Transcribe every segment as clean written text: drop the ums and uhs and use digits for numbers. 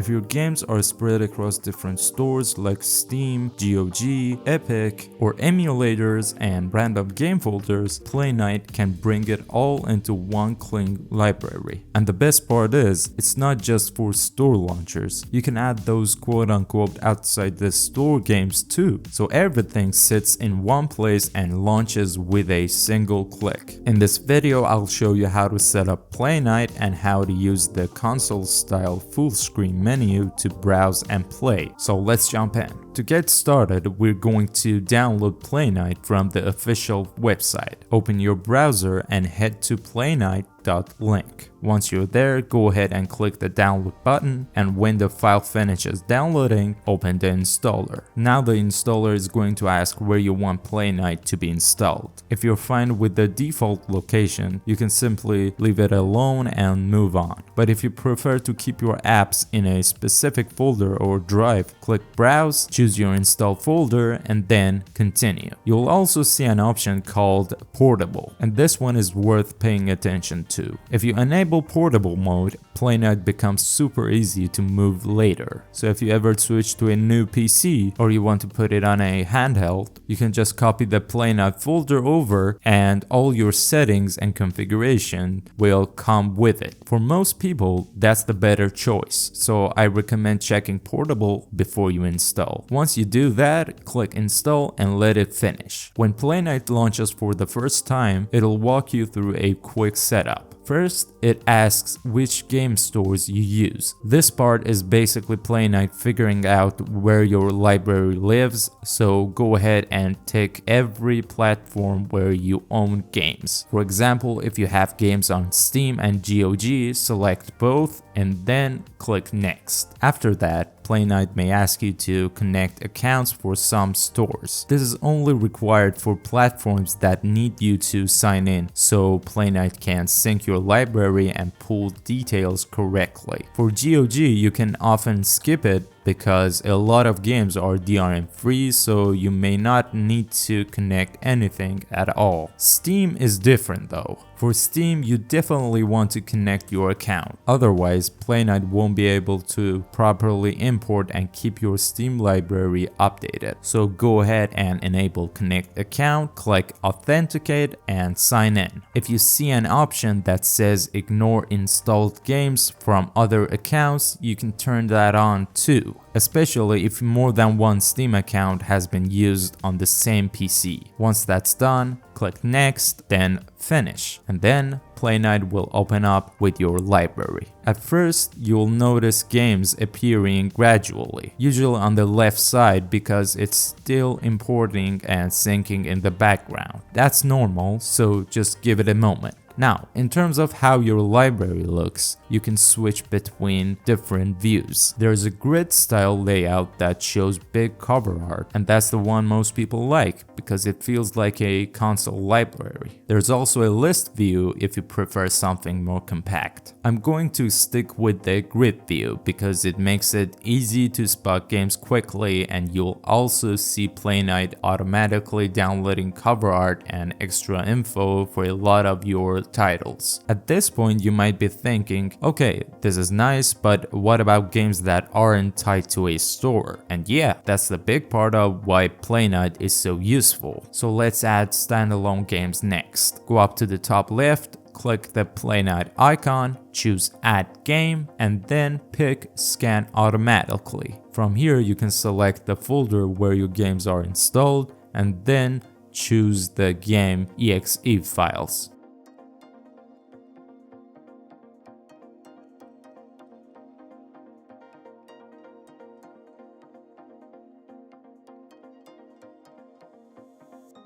If your games are spread across different stores like Steam, GOG, Epic, or emulators and random game folders, Playnite can bring it all into one clean library. And the best part is, it's not just for store launchers. You can add those quote-unquote outside the store games too. So everything sits in one place and launches with a single click. In this video, I'll show you how to set up Playnite and how to use the console-style full-screen menu to browse and play. So let's jump in. To get started, we're going to download Playnite from the official website. Open your browser and head to playnite.link. Once you're there, go ahead and click the download button, and when the file finishes downloading, open the installer. Now the installer is going to ask where you want Playnite to be installed. If you're fine with the default location, you can simply leave it alone and move on. But if you prefer to keep your apps in a specific folder or drive, click Browse, choose your install folder, and then Continue. You'll also see an option called Portable, and this one is worth paying attention to. If you enable portable mode, Playnite becomes super easy to move later. So if you ever switch to a new PC or you want to put it on a handheld, you can just copy the Playnite folder over and all your settings and configuration will come with it. For most people, that's the better choice, so I recommend checking portable before you install. Once you do that, click install and let it finish. When Playnite launches for the first time, it'll walk you through a quick setup. First, it asks which game stores you use. This part is basically Playnite figuring out where your library lives, so go ahead and tick every platform where you own games. For example, if you have games on Steam and GOG, select both and then click Next. After that, Playnite may ask you to connect accounts for some stores. This is only required for platforms that need you to sign in, so Playnite can sync your library and pull details correctly. For GOG, you can often skip it because a lot of games are DRM free, so you may not need to connect anything at all. Steam is different though. For Steam, you definitely want to connect your account. Otherwise, Playnite won't be able to properly import and keep your Steam library updated. So go ahead and enable Connect Account, click Authenticate and sign in. If you see an option that says Ignore installed games from other accounts, you can turn that on too, especially if more than one Steam account has been used on the same PC. Once that's done, click Next, then Finish, and then Playnite will open up with your library. At first, you'll notice games appearing gradually, usually on the left side because it's still importing and syncing in the background. That's normal, so just give it a moment. Now, in terms of how your library looks, you can switch between different views. There's a grid style layout that shows big cover art, and that's the one most people like because it feels like a console library. There's also a list view if you prefer something more compact. I'm going to stick with the grid view because it makes it easy to spot games quickly, and you'll also see Playnite automatically downloading cover art and extra info for a lot of your titles. At this point, you might be thinking, okay, this is nice, but what about games that aren't tied to a store? And yeah, that's the big part of why Playnite is so useful. So let's add standalone games next. Go up to the top left, click the Playnite icon, choose Add Game, and then pick Scan Automatically. From here, you can select the folder where your games are installed, and then choose the game exe files.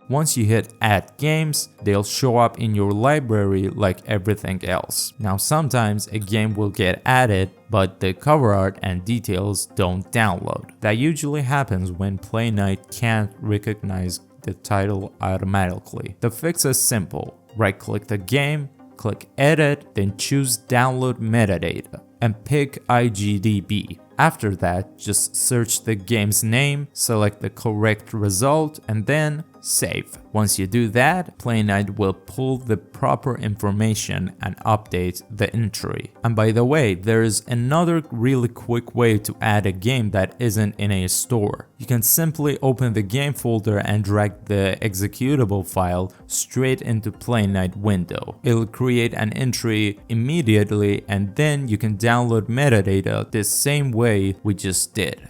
Once you hit Add Games, they'll show up in your library like everything else. Now sometimes a game will get added, but the cover art and details don't download. That usually happens when Playnite can't recognize the title automatically. The fix is simple. Right-click the game, click Edit, then choose Download Metadata, and pick IGDB. After that, just search the game's name, select the correct result, and then save. Once you do that, Playnite will pull the proper information and update the entry. And by the way, there's another really quick way to add a game that isn't in a store. You can simply open the game folder and drag the executable file straight into Playnite window. It'll create an entry immediately, and then you can download metadata the same way we just did.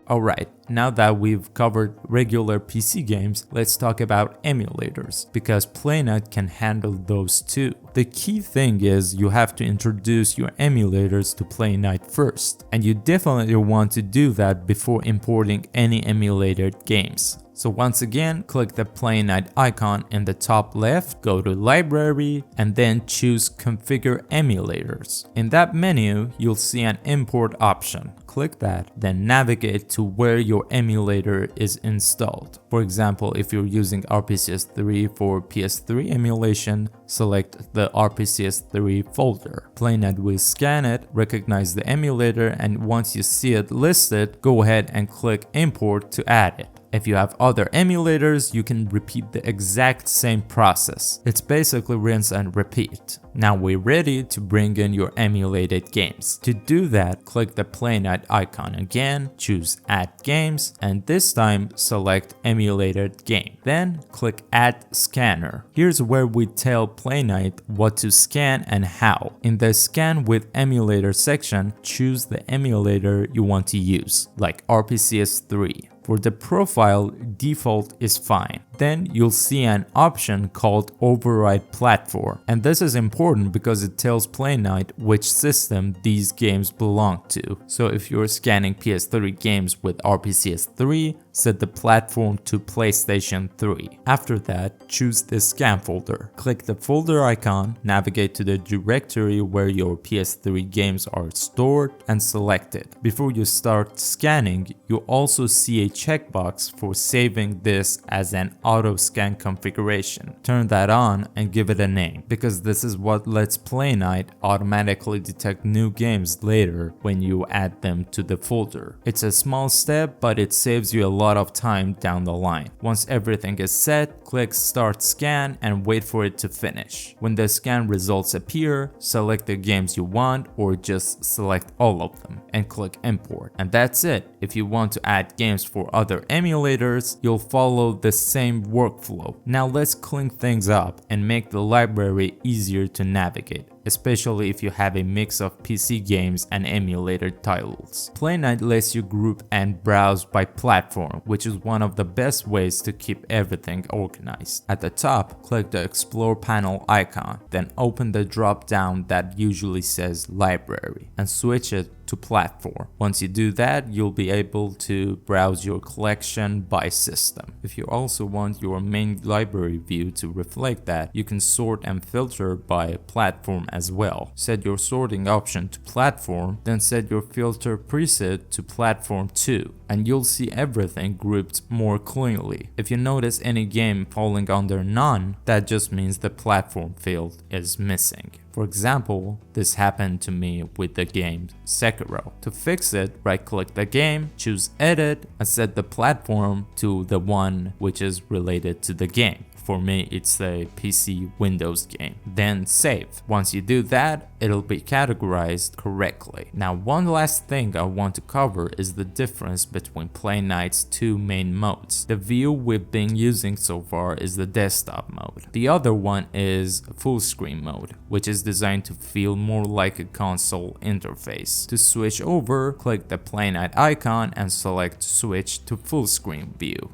Alright, now that we've covered regular PC games, let's talk about emulators, because Playnite can handle those too. The key thing is you have to introduce your emulators to Playnite first, and you definitely want to do that before importing any emulated games. So once again, click the Playnite icon in the top left, go to Library, and then choose Configure Emulators. In that menu, you'll see an import option. Click that, then navigate to where your emulator is installed. For example, if you're using RPCS3 for PS3 emulation, select the RPCS3 folder. Playnite will scan it, recognize the emulator, and once you see it listed, go ahead and click Import to add it. If you have other emulators, you can repeat the exact same process. It's basically rinse and repeat. Now we're ready to bring in your emulated games. To do that, click the Playnite icon again, choose Add Games, and this time select Emulated Game. Then click Add Scanner. Here's where we tell Playnite what to scan and how. In the Scan with Emulator section, choose the emulator you want to use, like RPCS3. For the profile, default is fine. Then you'll see an option called Override Platform, and this is important because it tells Playnite which system these games belong to. So if you're scanning PS3 games with RPCS3, set the platform to PlayStation 3. After that, choose the scan folder. Click the folder icon, navigate to the directory where your PS3 games are stored, and select it. Before you start scanning, you also see a checkbox for saving this as an auto scan configuration. Turn that on and give it a name, because this is what lets Playnite automatically detect new games later when you add them to the folder. It's a small step, but it saves you a lot of time down the line. Once everything is set, click Start Scan and wait for it to finish. When the scan results appear, select the games you want or just select all of them and click Import. And that's it. If you want to add games for other emulators, you'll follow the same workflow. Now let's clean things up and make the library easier to navigate, especially if you have a mix of PC games and emulator titles. Playnite lets you group and browse by platform, which is one of the best ways to keep everything organized. At the top, click the Explore panel icon, then open the drop-down that usually says Library and switch it to Platform. Once you do that, you'll be able to browse your collection by system. If you also want your main library view to reflect that, you can sort and filter by platform as well. Set your sorting option to Platform, then set your filter preset to Platform 2, and you'll see everything grouped more cleanly. If you notice any game falling under None, that just means the platform field is missing. For example, this happened to me with the game Sekiro. To fix it, right-click the game, choose Edit, and set the platform to the one which is related to the game. For me, it's a PC Windows game. Then save. Once you do that, it'll be categorized correctly. Now, one last thing I want to cover is the difference between Playnite's two main modes. The view we've been using so far is the desktop mode. The other one is full screen mode, which is designed to feel more like a console interface. To switch over, click the Playnite icon and select Switch to full screen view.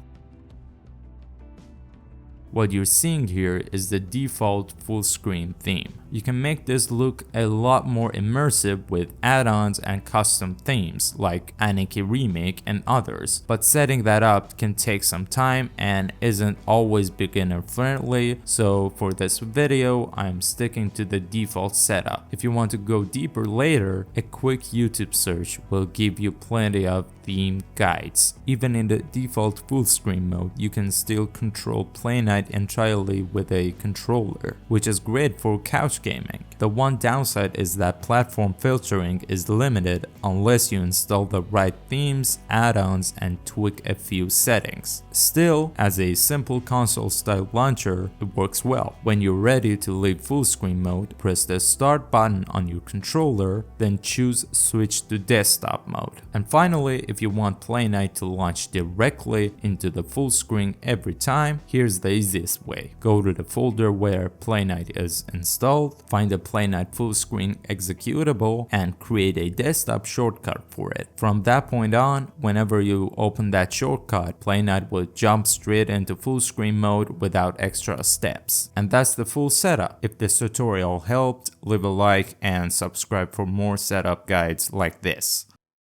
What you're seeing here is the default full screen theme. You can make this look a lot more immersive with add-ons and custom themes like Anarchy Remake and others, but setting that up can take some time and isn't always beginner friendly, so for this video I'm sticking to the default setup. If you want to go deeper later, a quick YouTube search will give you plenty of theme guides. Even in the default full screen mode, you can still control Playnite entirely with a controller, which is great for couch gaming. The one downside is that platform filtering is limited unless you install the right themes, add-ons, and tweak a few settings. Still, as a simple console-style launcher, it works well. When you're ready to leave full screen mode, press the start button on your controller, then choose switch to desktop mode. And finally, if you want Playnite to launch directly into the full screen every time, here's the easiest way. Go to the folder where Playnite is installed, find the Playnite full screen executable, and create a desktop shortcut for it. From that point on, whenever you open that shortcut, Playnite will jump straight into full screen mode without extra steps. And that's the full setup. If this tutorial helped, leave a like and subscribe for more setup guides like this.